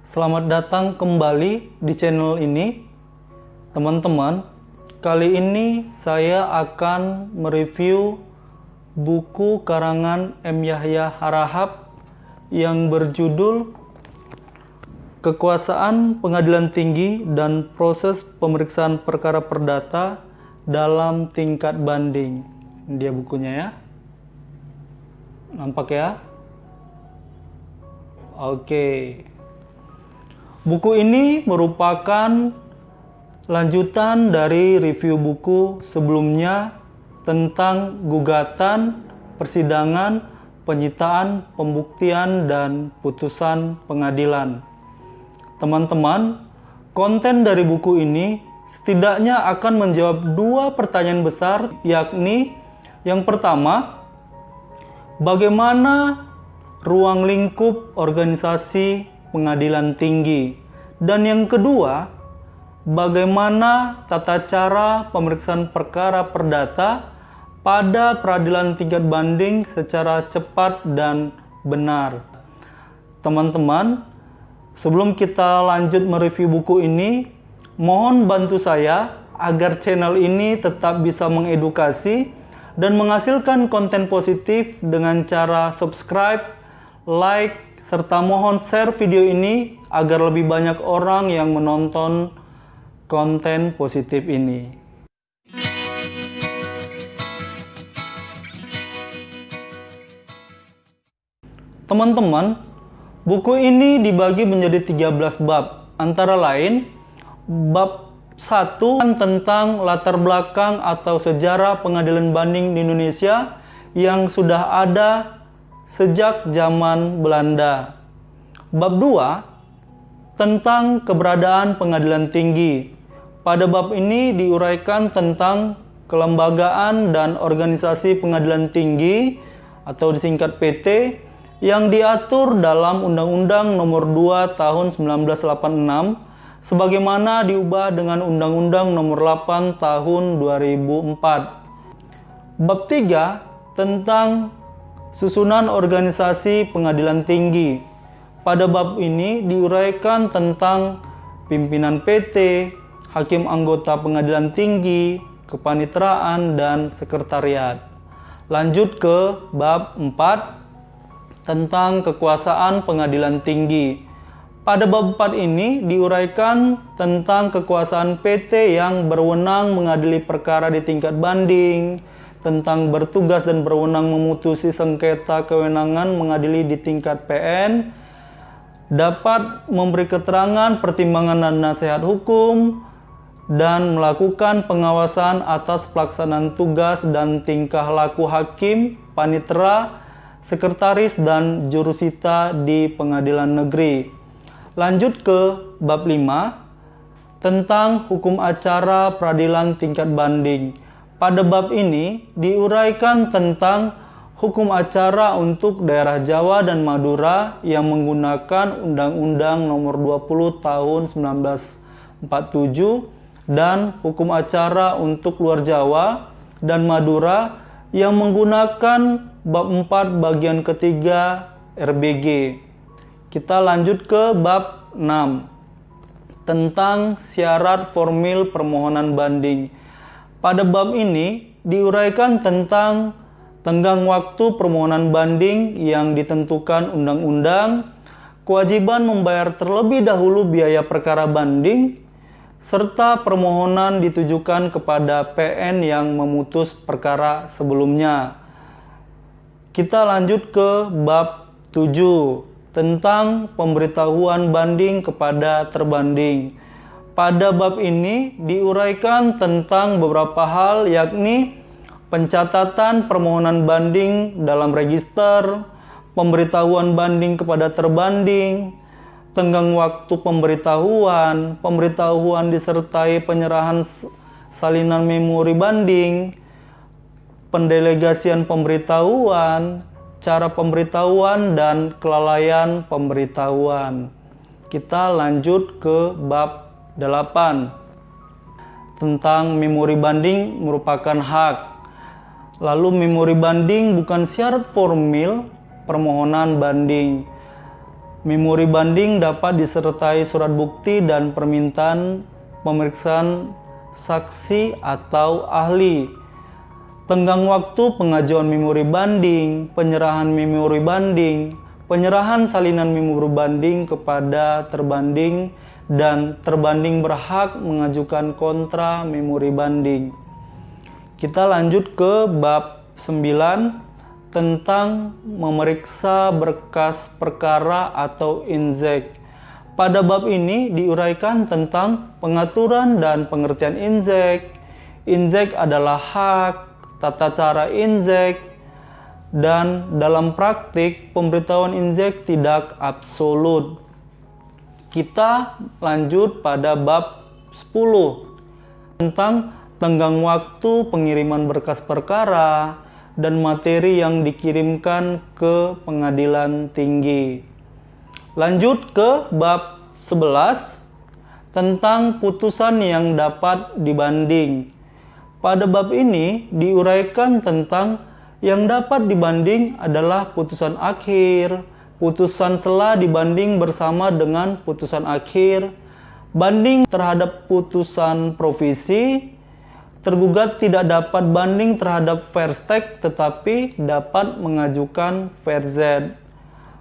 Selamat datang kembali di channel ini, teman-teman. Kali ini saya akan mereview buku karangan M. Yahya Harahap yang berjudul Kekuasaan Pengadilan Tinggi dan Proses Pemeriksaan Perkara Perdata dalam Tingkat Banding. Ini dia bukunya ya. Nampak ya? Oke. Buku ini merupakan lanjutan dari review buku sebelumnya tentang gugatan, persidangan, penyitaan, pembuktian, dan putusan pengadilan. Teman-teman, konten dari buku ini setidaknya akan menjawab dua pertanyaan besar, yakni yang pertama, bagaimana ruang lingkup organisasi pengadilan tinggi? Dan yang kedua, bagaimana tata cara pemeriksaan perkara perdata pada peradilan tingkat banding secara cepat dan benar? Teman-teman, sebelum kita lanjut mereview buku ini, mohon bantu saya agar channel ini tetap bisa mengedukasi dan menghasilkan konten positif dengan cara subscribe, like, serta mohon share video ini agar lebih banyak orang yang menonton konten positif ini. Teman-teman, buku ini dibagi menjadi 13 bab. Antara lain, bab 1 tentang latar belakang atau sejarah pengadilan banding di Indonesia yang sudah ada sejak zaman Belanda. Bab 2 tentang keberadaan pengadilan tinggi. Pada bab ini diuraikan tentang kelembagaan dan organisasi pengadilan tinggi atau disingkat PT yang diatur dalam Undang-Undang Nomor 2 Tahun 1986 sebagaimana diubah dengan Undang-Undang Nomor 8 Tahun 2004. Bab 3 tentang susunan organisasi pengadilan tinggi. Pada bab ini diuraikan tentang pimpinan PT, hakim anggota pengadilan tinggi, kepanitraan, dan sekretariat. Lanjut ke bab 4 tentang kekuasaan pengadilan tinggi. Pada bab 4 ini diuraikan tentang kekuasaan PT yang berwenang mengadili perkara di tingkat banding, tentang bertugas dan berwenang memutusi sengketa kewenangan mengadili di tingkat PN, dapat memberi keterangan, pertimbangan dan nasihat hukum, dan melakukan pengawasan atas pelaksanaan tugas dan tingkah laku hakim, panitera, sekretaris, dan jurusita di pengadilan negeri. Lanjut ke bab 5 tentang hukum acara peradilan tingkat banding. Pada bab ini diuraikan tentang hukum acara untuk daerah Jawa dan Madura yang menggunakan Undang-Undang Nomor 20 Tahun 1947 dan hukum acara untuk luar Jawa dan Madura yang menggunakan bab 4 bagian ketiga RBG. Kita lanjut ke bab 6 tentang syarat formil permohonan banding. Pada bab ini diuraikan tentang tenggang waktu permohonan banding yang ditentukan undang-undang, kewajiban membayar terlebih dahulu biaya perkara banding, serta permohonan ditujukan kepada PN yang memutus perkara sebelumnya. Kita lanjut ke bab 7 tentang pemberitahuan banding kepada terbanding. Pada bab ini diuraikan tentang beberapa hal, yakni pencatatan permohonan banding dalam register, pemberitahuan banding kepada terbanding, tenggang waktu pemberitahuan, pemberitahuan disertai penyerahan salinan memori banding, pendelegasian pemberitahuan, cara pemberitahuan, dan kelalaian pemberitahuan. Kita lanjut ke bab 8 tentang memori banding merupakan hak. Lalu memori banding bukan syarat formil permohonan banding. Memori banding dapat disertai surat bukti dan permintaan pemeriksaan saksi atau ahli. Tenggang waktu pengajuan memori banding, penyerahan memori banding, penyerahan salinan memori banding kepada terbanding, dan terbanding berhak mengajukan kontra memori banding. Kita lanjut ke bab 9 tentang memeriksa berkas perkara atau inzek. Pada bab ini diuraikan tentang pengaturan dan pengertian inzek. Inzek adalah hak, tata cara inzek, dan dalam praktik pemberitahuan inzek tidak absolut. Kita lanjut pada bab 10 tentang tenggang waktu pengiriman berkas perkara dan materi yang dikirimkan ke pengadilan tinggi. Lanjut ke bab 11 tentang putusan yang dapat dibanding. Pada bab ini diuraikan tentang yang dapat dibanding adalah putusan akhir, putusan sela dibanding bersama dengan putusan akhir, banding terhadap putusan provisi. Tergugat tidak dapat banding terhadap verstek tetapi dapat mengajukan verzet.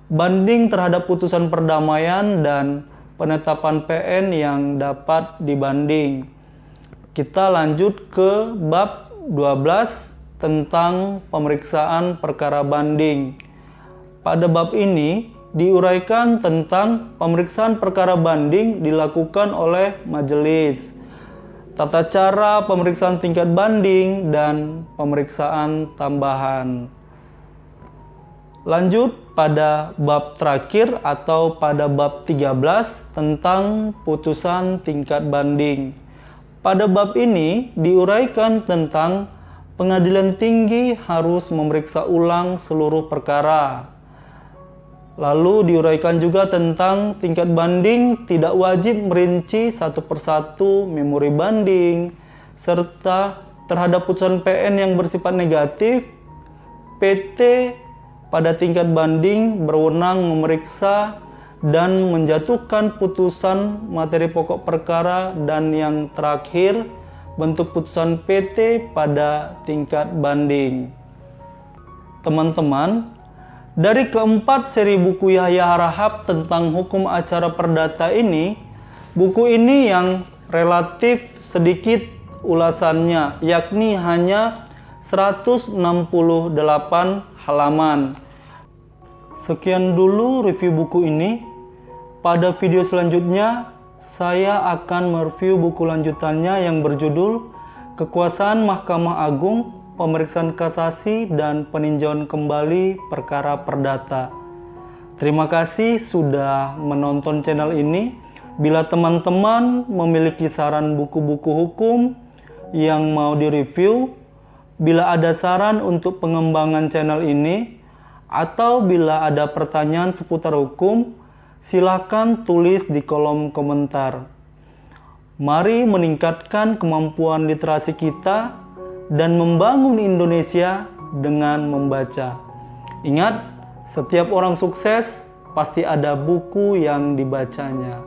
Banding terhadap putusan perdamaian dan penetapan PN yang dapat dibanding. Kita lanjut ke bab 12 tentang pemeriksaan perkara banding. Pada bab ini diuraikan tentang pemeriksaan perkara banding dilakukan oleh majelis, tata cara pemeriksaan tingkat banding, dan pemeriksaan tambahan. Lanjut pada bab terakhir atau pada bab 13 tentang putusan tingkat banding. Pada bab ini diuraikan tentang pengadilan tinggi harus memeriksa ulang seluruh perkara. Lalu diuraikan juga tentang tingkat banding tidak wajib merinci satu persatu memori banding, serta terhadap putusan PN yang bersifat negatif, PT pada tingkat banding berwenang memeriksa dan menjatuhkan putusan materi pokok perkara, dan yang terakhir bentuk putusan PT pada tingkat banding. Teman-teman, dari keempat seri buku Yahya Harahap tentang hukum acara perdata ini, buku ini yang relatif sedikit ulasannya, yakni hanya 168 halaman. Sekian dulu review buku ini. Pada video selanjutnya, saya akan mereview buku lanjutannya yang berjudul Kekuasaan Mahkamah Agung, Pemeriksaan Kasasi dan Peninjauan Kembali Perkara Perdata. Terima kasih sudah menonton channel ini. Bila teman-teman memiliki saran buku-buku hukum yang mau direview, bila ada saran untuk pengembangan channel ini, atau bila ada pertanyaan seputar hukum, silakan tulis di kolom komentar. Mari meningkatkan kemampuan literasi kita dan membangun Indonesia dengan membaca. Ingat, setiap orang sukses pasti ada buku yang dibacanya.